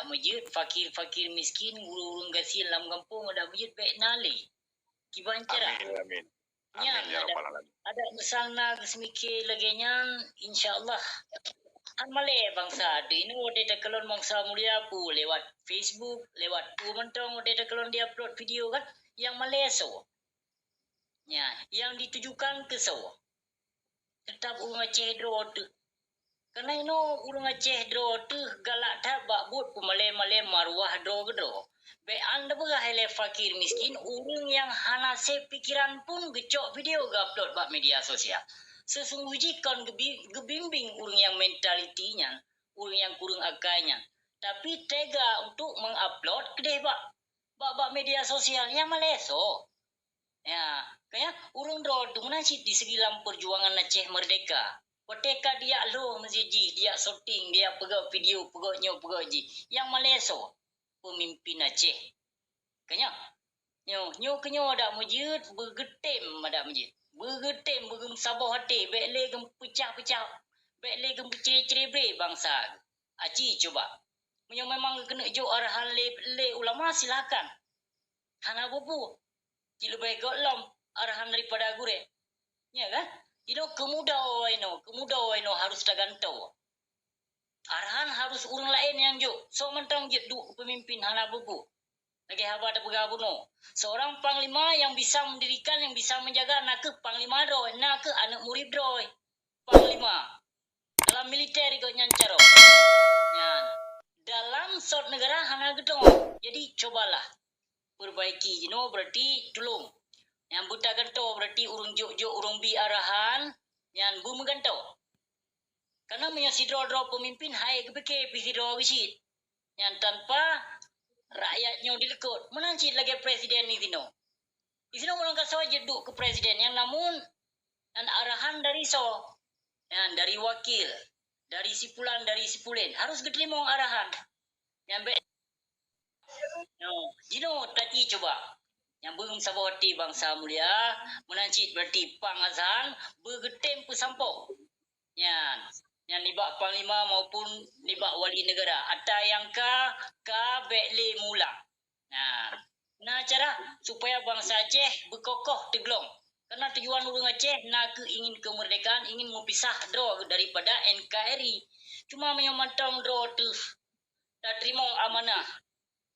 masjid, fakir-fakir miskin, urung-urung gasil dalam kampung ada masjid baik nali. Kiban cara. Amin. Ya, Amin ya rabbal alamin. Ada misalnya semikir laganya insyaallah an male bangsa di ini udah tekelon bangsa mulia pu lewat Facebook, lewat pu mentong udah tekelon dia upload video kan yang maleso. Ya, yang ditujukan ke so. Tetap urung Aceh dro tu. Karena ino urung Aceh dro tu galak tak bakbut pu male-male marwah dro gedro. Be anda begah hele fakir miskin urung yang hana se pikiran pun gecok video ga upload bak media sosial. Sesungguhnya kon gebimbing urung yang mentalitinya, urung yang kurang akainya. Tapi tega untuk mengupload kedeh bak media sosial yang maleso. Ya, kayak urung dro mana sih di segilam perjuangan Aceh merdeka. Merdeka dia lo meziji, dia shooting, dia pegau video, pegau ji. Yang maleso pemimpin Aceh. Kanya nyo ada masjid bergetem ada masjid. Bergetem begem sabah hati, bekle gem pecah-pecah. Bekle gem ceri-ceri bangsa. Aci coba. Memang kena jo arahan le ulama silakan. Hana bubu. Ki lebih golom arahan daripada gure. Ya kan? Kemudah ino harus tergantau. Arahan harus urang lain yang jo. So mentang je du pemimpin hana bubu. Lagi haba ada bergabung no. Seorang panglima yang bisa mendirikan, yang bisa menjaga nak ke panglima droi, nak ke anak murid droi. Panglima. Dalam militer ikut nyancaro. Ya. Dalam sort negara hana gedong. Jadi cobalah perbaiki berarti tolong. Yang buta gantau berarti urung jo urung bi arahan yang bu megantau. Karena menyasidro-dro pemimpin hai kepeke pisidro wisit. Yang tanpa rakyatnya dilekut. Menancit lagi presiden ni sino. Di sini orang kasih aja duduk ke presiden yang namun dan arahan dari yang dari wakil, dari sipulan, dari sipulin harus gedlimong arahan. Yang tadi coba yang belum saboti bangsa mulia menancit berarti pangazan bergetem pesampok. Yang nibak panglima maupun nibak wali negara. Ada yang ka bekle mula. Nah cara supaya bangsa Aceh berkokoh teglong. Karena tujuan urang Aceh nak ingin kemerdekaan, ingin memisah dro daripada NKRI. Cuma menyamantang dro tu dah terima amanah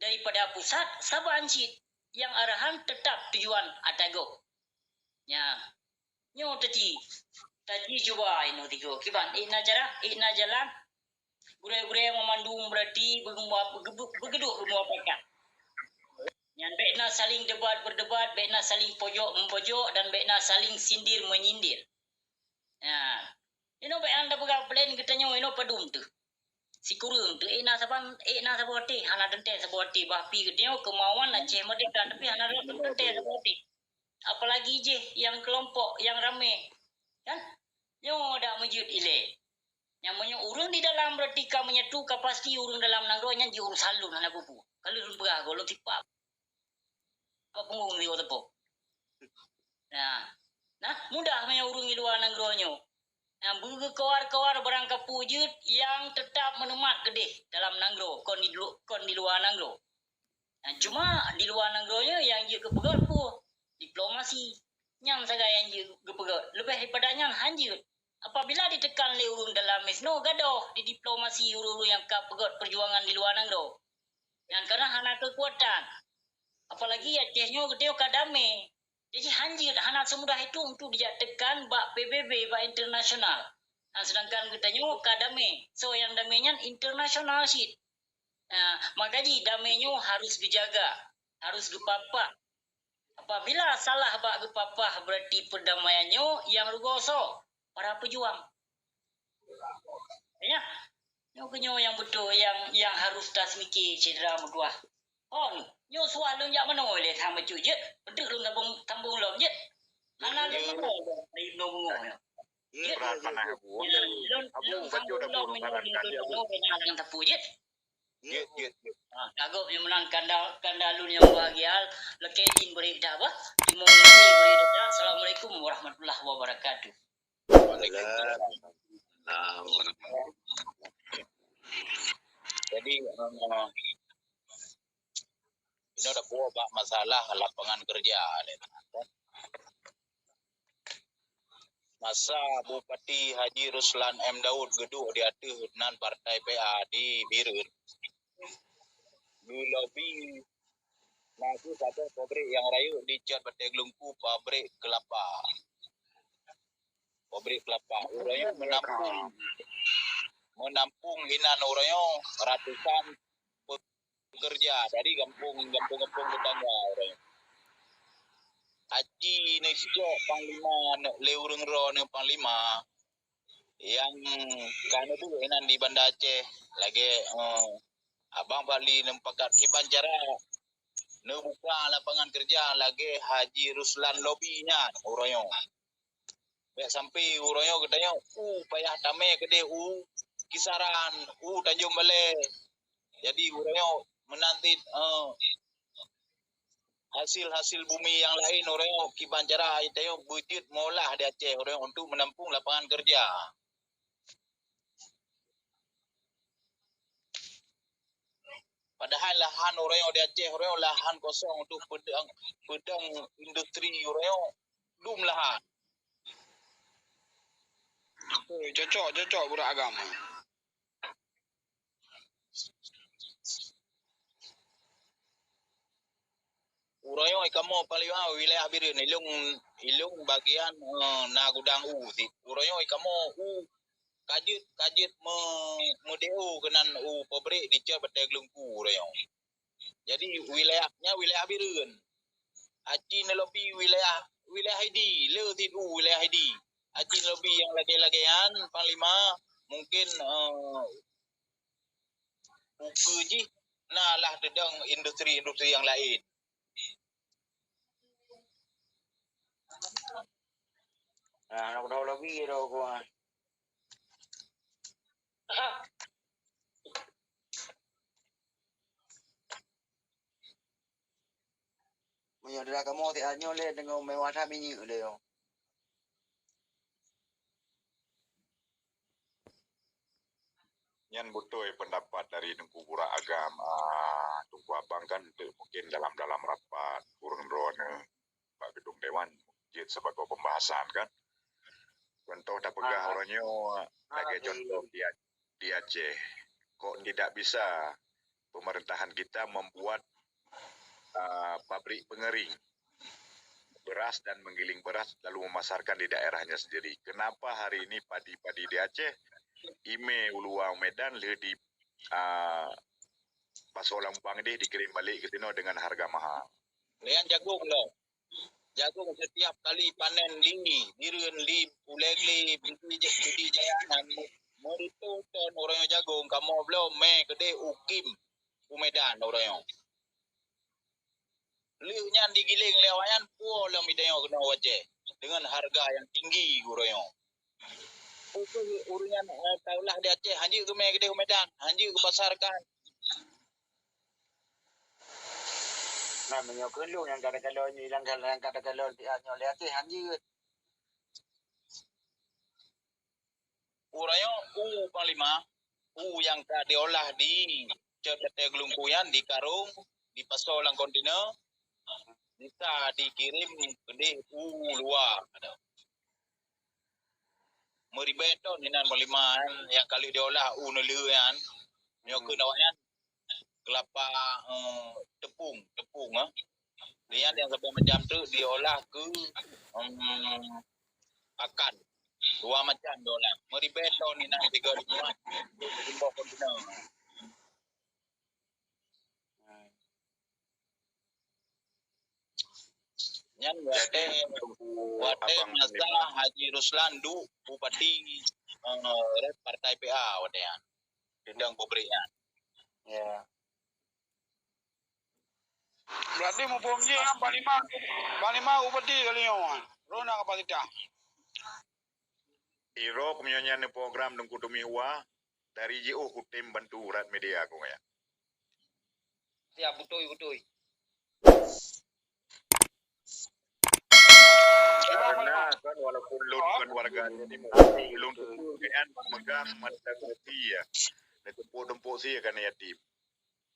daripada pusat saban cit yang arahan tetap tujuan atago. Ya. Nyo tadi coba ino tigo. Kiban ina cara ina jalan gure-gure memandung berarti begeduk rumah pakat. Yang bekna saling berdebat, bekna saling pojok mempojok dan bekna saling sindir menyindir. Ya. Ino be anda pegang plan katanya ino padum tu. Si kurung tu ina saboti hana dente saboti bapi katanya kemauan Aceh merdeka tapi hana dente saboti. Apalagi je yang kelompok yang rame. Kan? Yang ada masjid ile. Yang punya urang di dalam berarti ka menyatu ka pasti urang dalam nanggronya di urus halun hana bubu. Kalau urang begah golong tipak. Apa punggung di otak. Nah, mudah punya urang di luar nanggronya. Yang berkewar-kewar barang kapujut yang tetap menemat gede dalam nanggro kon di luar nanggro. Nah, cuma di luar nanggronya yang je kepegat pu diplomasi. Yang saga yang je kepegat lebih daripadanya hanjut. Apabila ditekan le urung dalam mesno gadoh di diplomasi urung yang kepegat perjuangan di luar nangro. Yang karena hana kekuatan. Apalagi Acehnya gede kadame. Jadi hanjir hana semudah itu untuk dijatuhkan bak PBB bak internasional. Sedangkan katanya kadame. So yang damainya internasional sih. Makanya damainya harus dijaga, harus gepapa. Apabila salah bak gepapa berarti perdamaiannya yang rugoso para pejuang. Ya. Yang betul yang harus tasmiki cedera mudua. Nyo suah lu jak mana boleh sama cujet. Betul lu tambung lo je. Mana dia mana? Dari no bungo. Berat panah abu. Abu baju dah burung karan kali abu. Dengan tapu je. Ye. Agak yang menang kandalun yang bahagia. Lekedin beri dah apa? Timong ini beri dah. Assalamualaikum warahmatullahi wabarakatuh. Waalaikumsalam. Jadi ini ada buah masalah lapangan kerja. Masa Bupati Haji Ruslan M. Daud geduk di atas nan partai PA di Birun. Di lobi lagu kata pabrik yang rayu di cat Batai Gelungku pabrik kelapa. Pabrik kelapa. Orangnya menampung hinan orangnya ratusan pekerja dari kampung tetangga orangnya. Haji Nesjo Panglima Leureng Ro Panglima yang kan itu hinan di Banda Aceh lagi Abang Bali nempakat hiban cara buka lapangan kerja lagi Haji Ruslan lobinya orangnya. Baik sampai orangnya katanya payah tame kede kisaran Tanjung Balai. Jadi orangnya menanti hasil bumi yang lain orangnya kiban cara itu budget molah di Aceh orangnya untuk menampung lapangan kerja. Padahal lahan orangnya di Aceh orangnya lahan kosong untuk pedang industri orangnya belum lahan. Cocok budak agama. Urayo kamu paling wilayah Birun ilung bagian na gudang ti. Urayo kamu kajit modeu kenan pabrik di Cia Batai Gelungku urayo. Jadi wilayahnya wilayah Birun. Aci nelobi wilayah ID, le ti wilayah ID. Aci nelobi yang lagi-lagian Panglima mungkin uji nah lah dedang industri yang lain. Nak dah lebih dah gua. Menyodara kamu ti anyo le dengan mewah minyak le yo. Yang butuh pendapat dari Tengku Pura Agama, Tengku Abang kan mungkin dalam rapat kurang drone Pak Gedung Dewan jid sebagai pembahasan kan. Contoh tak pegah orangnya lagi contoh di Aceh. Kok tidak bisa pemerintahan kita membuat pabrik pengering beras dan menggiling beras lalu memasarkan di daerahnya sendiri. Kenapa hari ini padi-padi di Aceh ime Uluwang Medan le di Pasolang Bangde dikirim balik ke sini dengan harga mahal. Lian jagung loh. Jagung setiap kali panen dirun ulegli budi jayanan meritu ton orang jagung kamu belum gede ukim Medan orang liunya digiling lewayan pulau midayo kena wajah dengan harga yang tinggi orang urunya taulah di Aceh hanji ke gede Medan hanji ke pasarkan Namanya kelung yang kata-kata ni yang kata-kata ti anyo le Aceh hanji. Urangnya Panglima yang diolah di Batai Gelungkuyan di karung di pasolang kontainer bisa dikirim gede luar ada. Meribeton ini Panglima yang kali diolah nelian yang kenawayan kelapa tepung dia yang sampai macam tu diolah ke akan dua macam diolah meribeton ini 3 ribuan untuk kontainer. Yang wate masalah Haji Ruslan du Bupati Partai PA wadean dendang pabriknya. Ya. Berarti mempunyai Panglima Bupati kali yang Rona apa tidak? Iro penyonyan program dengku Dumihua dari JO Kutim bantu urat media aku ya. Ya betul. Karena kan walaupun lun kan warga ini belum kan memegang mata kopi ya. Tempuk-tempuk sih kan yatim.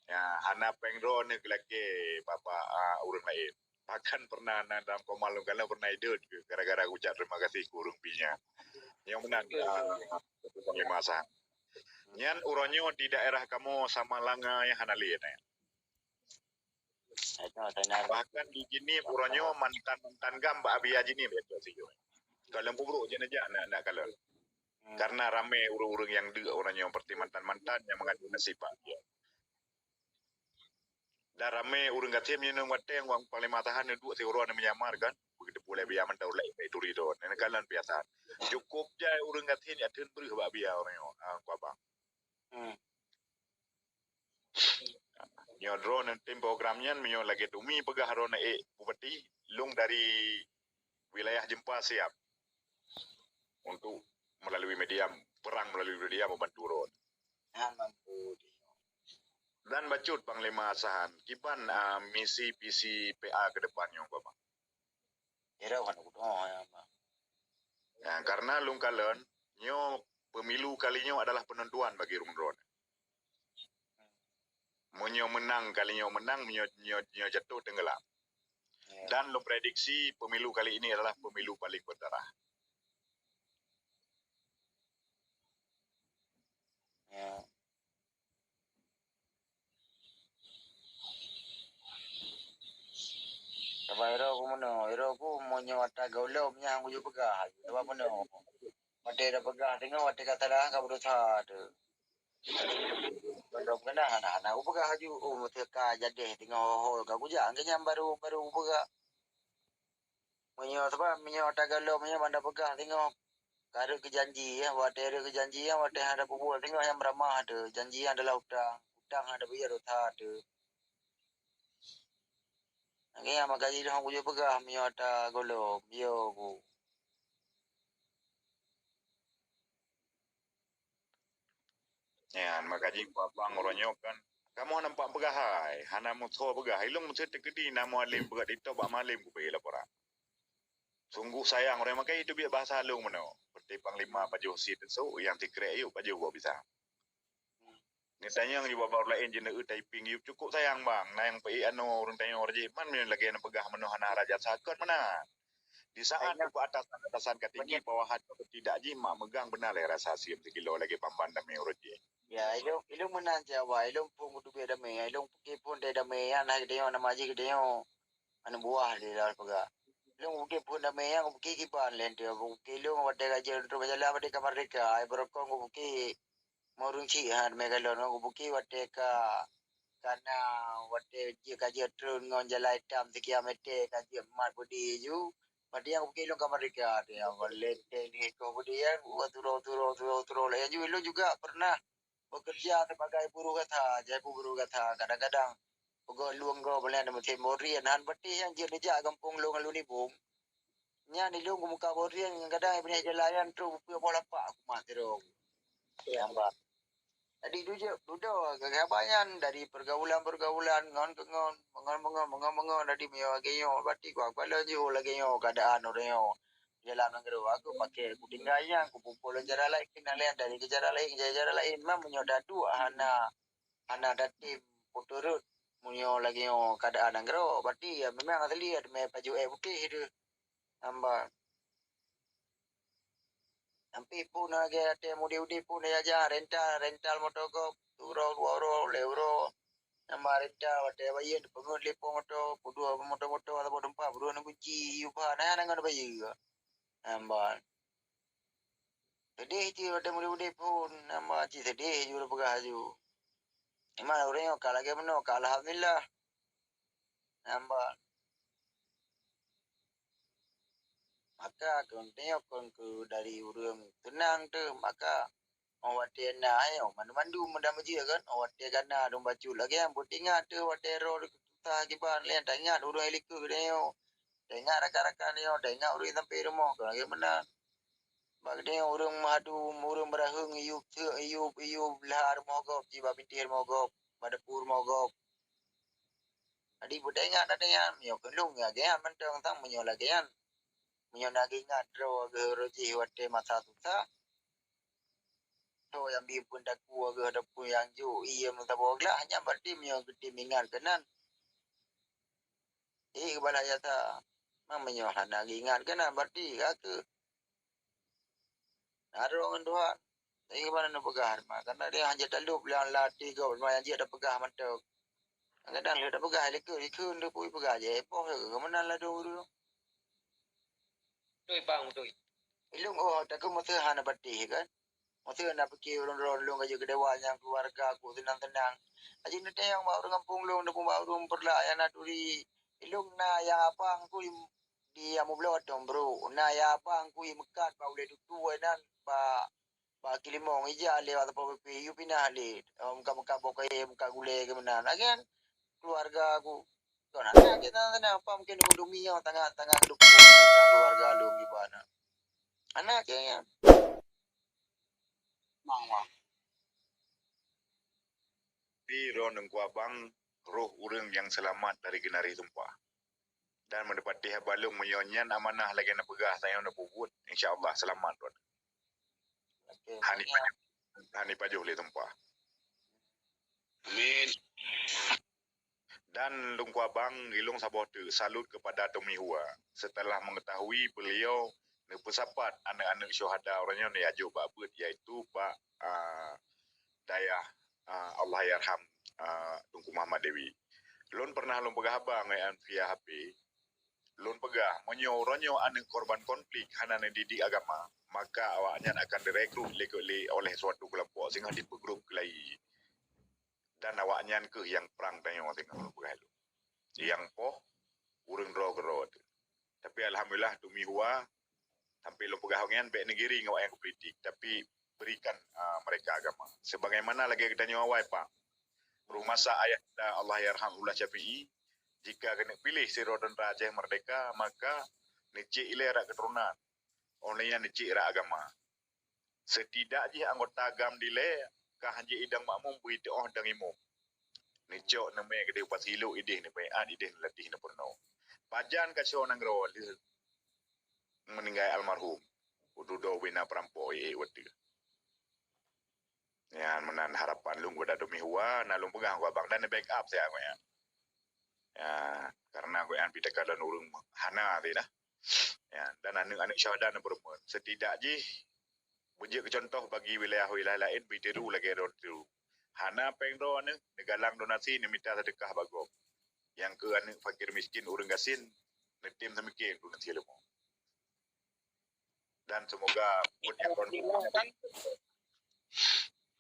Ya, hana pengro ni kelaki bapa urang lain. Bahkan pernah dalam komalung kalau pernah idut gara-gara ucap terima kasih kurung pinya. Yang menang lima sah. Nyan uronyo di daerah kamu sama langa yang hana lihat. Bahkan di sini uronyo mantan gamba abia jini betul sih. Kalau buruk je aja nak kalau. Karena rame urung-urung yang dua orangnya seperti mantan-mantan yang mengadu nasib dia. Dan rame urung gatim yang ngwate yang paling matahan dua si orang yang menyamar kan. Begitu pula biar mentau lai itu ridon. Ini kalian biasa. Cukup je urung gatim ya tun beri bak biar orangnya. Aku abang. Nyo drone tim programnya nyo lagi tumi pegah rona bupati lung dari wilayah Jempa siap untuk melalui media perang melalui media membantu ron. Dan bacut Panglima Asahan, kipan misi visi PA ke depannya Bapak? Ya, karena lung kalen, nyo pemilu kalinya adalah penentuan bagi Rungron. Menyo menang kalinya menang, nyo jatuh tenggelam. Dan lung prediksi pemilu kali ini adalah pemilu paling berdarah. Sebab hero ku monyo ata gaulo nya aku juga pegah. Sebab mana? Mate dah pegah tengok mate kata dah ka berusaha tu. Kalau kena anak-anak aku pegah haju. Oh mate ka jadi tengok ho ka bujang ke nyam baru pegah. Monyo sebab monyo ata gaulo monyo banda pegah tengok kada ke janji ya, wate ada ke janji ya, wate ada bubuh tengok yang beramah tu. Janji adalah hutang ada bayar utang tu. Ang magaji dah aku juga pegah monyo ata gaulo bio ku. Ya, makaji abang orangnya kan. Kamu nampak pegahai, hana mutho pegahai, long mutho tegedi nama alim pegah itu bak malim ku bela pora. Sungguh sayang orang makai itu biar bahasa long mano. Seperti Panglima Pak Josi so yang tikre yuk Pak Jo bisa. Ni tanya yang bawa lain jenis typing yuk cukup sayang bang. Nah yang pi anu orang tanya orang je man lagi yang pegah mano hana raja sakit mana. Di saat itu atasan ketinggi bawahan tidak jima megang benar le rasa siap sekilo lagi pambandam yang orang je. Ya, ilong menan Jawa, ilong pun kudu beda me, ilong pun dah me, anak dia nama aji dia anu buah dia dah pega. Ilong pun dah me, yang buki kipan len dia, buki ilong wade gaji tu berjalan wade kamar mereka, berokong buki morunci han megalon, buki wade karena wade je gaji turun ngon jalan hitam sekian meter gaji emat budi ju. Mati yang buki ilong kamar mereka dia, walet ni kemudian turo lah. Yang ilong juga pernah bekerja sebagai buruh kata, jadi buruh kata kadang-kadang pegawai luang go boleh ada macam morian han beti yang je deja kampung luang lu ni bung. Nya ni luang muka morian kadang punya jalanan tu punya bola pak aku mati dong. Nampak. Jadi duduk kegabayan dari pergaulan ngon dari mio geyo bati ko akala jo lagi yo keadaan oreo. Jalan negeri aku pakai kuting gayang, kumpul jara lain kinalian dari jara lain mah menyoda dua hana datim puturut munyo lagi yo keadaan negeri berarti ya memang ada lihat me baju putih itu hamba sampai pun lagi ada mudi pun aja rental motor go euro euro nama rental ada bayar pengun lepo motor motor atau empat berdua nunggu ji upah nah ngan bayar hamba sedih je ada mudi pun nama ji sedih juga pegah ju emang orang yang kalah game no kalah alhamdulillah hamba maka kontinyo konku dari urang tenang tu maka awate na ayo mandu mendamuji kan awate kana dong bacu lagi yang putinga tu awate ro ta giban len tanya urang eliku gdeo tanya rakan-rakan yo tanya urang sampai rumah lagi mana bagde urang madu urang berahung iup lahar mogop jiba bintir mogop badapur mogop adi budaya tanya yo kelung ya ge mentang tang menyo lagi kan menyo nagi ngadro geroji wate masa tuta to yang bi pun dak ku ke ada pun yang ju iya mentabogla hanya berarti mio gede mingan kenan kebala yata mamanya hana ingat kenan berarti aku narong doa gimana nak pegang karena dia hanya dalu bilang latih kau yang dia ada pegang mantuk kadang dia ada pegang liku dia pun pegang je poh ke mana lah dulu Tui bang tui. ilung tak ku mesti hana berarti kan mesti nak pergi orang-orang lu kerja kedewanya keluarga aku tenang-tenang aja nanti yang mau orang kampung lu nak mau rumah perlayan aduri ilung na yang apa aku di amu blot dong bro na ya apa aku mekat ba boleh duduk dan ba kilimong ija lewat apa pi pinah le muka bokai muka gule ke mana kan keluarga aku kau nak kita tenang apa mungkin hudumi yang tengah-tengah dukung tentang keluarga lu gimana anak kayaknya Mang. Di ron abang roh urang yang selamat dari genari tumpah. Dan mendapati balung menyonyan amanah lagi nak pegah saya nak puput insyaallah selamat ron. Hani pajuh le tumpah. Amin. Dan lungku abang ilung sabote salut kepada Tommy Hua setelah mengetahui beliau nepesapat anak-anak syuhada orangnya ni ajo babut iaitu Pak Dayah Allah yarham Tunku Muhammad Dewi. Lun pernah lun pegah abang ngan via HP. Lun pegah menyoronyo anak korban konflik hana didik agama, maka awaknya akan direkrut oleh suatu kelompok sehingga di grup kelai. Dan awaknya ke yang perang tanya tengah lun pegah lu. Yang poh urang ro. Tapi alhamdulillah Tumi Hua sampai lun pegah ngan baik negeri ngawak yang politik tapi berikan mereka agama. Sebagaimana lagi kita nyawai Pak. Rumah ayat Allah yarham Ullah Syafi'i, jika kena pilih Siro dan Raja Merdeka, maka nicik ilera keturunan. Olehnya nicik ira agama. Setidaknya anggota agam dile, kah hanya idang makmum buit dan imum. Nicok namanya gede upas hilu idih ni bayan idih latih ni purno. Pajan kasih orang gro meninggal almarhum. Ududo wina perampok wati. Ya, menan harapan lung gua Tommy Hua, na lung pegang gua abang dan backup saya gua ya. Ya, karena gua yang pita kalan urung hana tadi dah. Ya, dan anak-anak syahada na berumur. Setidaknya bunyi contoh bagi wilayah-wilayah lain bitiru lagi tiru. Hana pengdo ane negalang donasi ni minta sedekah bagom. Yang ke anak fakir miskin urang gasin netim semikin donasi lemo. Dan semoga punya Kan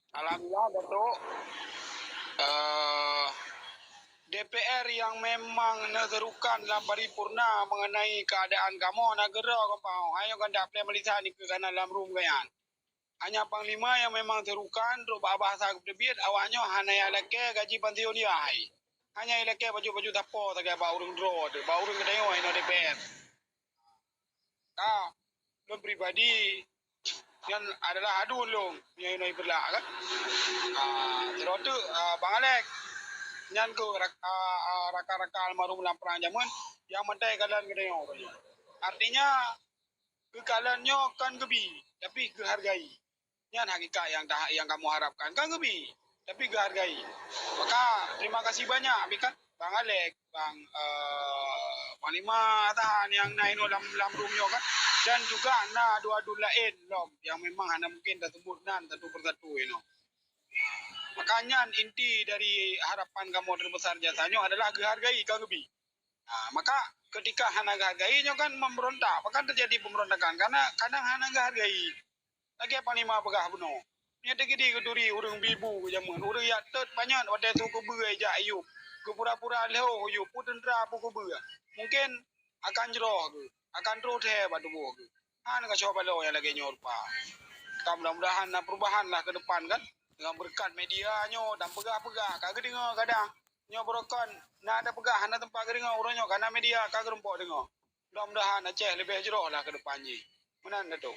alhamdulillah Datuk DPR yang memang neterukan dalam paripurna mengenai keadaan kamu negara kompau. Ayo kan dak boleh melihat ni ke kanan dalam room kayan. Hanya panglima yang memang terukan ro bahasa kebiet awaknya hanya yang leke gaji pensiun dia hai. Hanya yang leke baju-baju tapo tak ba urung dro, ba urung kedai oi no DPR. Lo pribadi yang adalah adu long yang noi berlah kan. Terus tu Bang Alek nyan ko raka-raka almarhum dalam perang zaman yang mentai kalian kedai oi. Artinya kekalannya kan gebi tapi kehargai. Nyan hakikat yang kamu harapkan kan gebi tapi kehargai. Maka terima kasih banyak Bikan Bang Alek, Bang Panglima tahan yang naik dalam roomnya kan. Dan juga na dua-dua lain lom yang memang hanya mungkin dah tembut nan satu persatu Makanya inti dari harapan kamu terbesar jasanya adalah hargai kau lebih. Maka ketika hana hargainya kan memberontak, maka terjadi pemberontakan karena kadang hana hargai. Lagi apa ni mah pegah bunuh. Nya tegedi keduri urang bibu jaman. Urang ya tet banyak wadai tu ku beui ja ayub. Ku pura-pura leho ayub putendra pu ku beui. Mungkin akan jeroh ke. Akan terus hebat tu bu. Hana ka coba lo yang lagi nyorpa. Mudah-mudahan perubahan lah ke depan kan. Dengan berkat medianya dan pegah-pegah kagak dengar kadang nyo brokan nak ada pegah hana tempat dengar orangnya karena media kagak rempok dengar. Mudah-mudahan Aceh lebih jeroh lah ke depannya. Mana tu?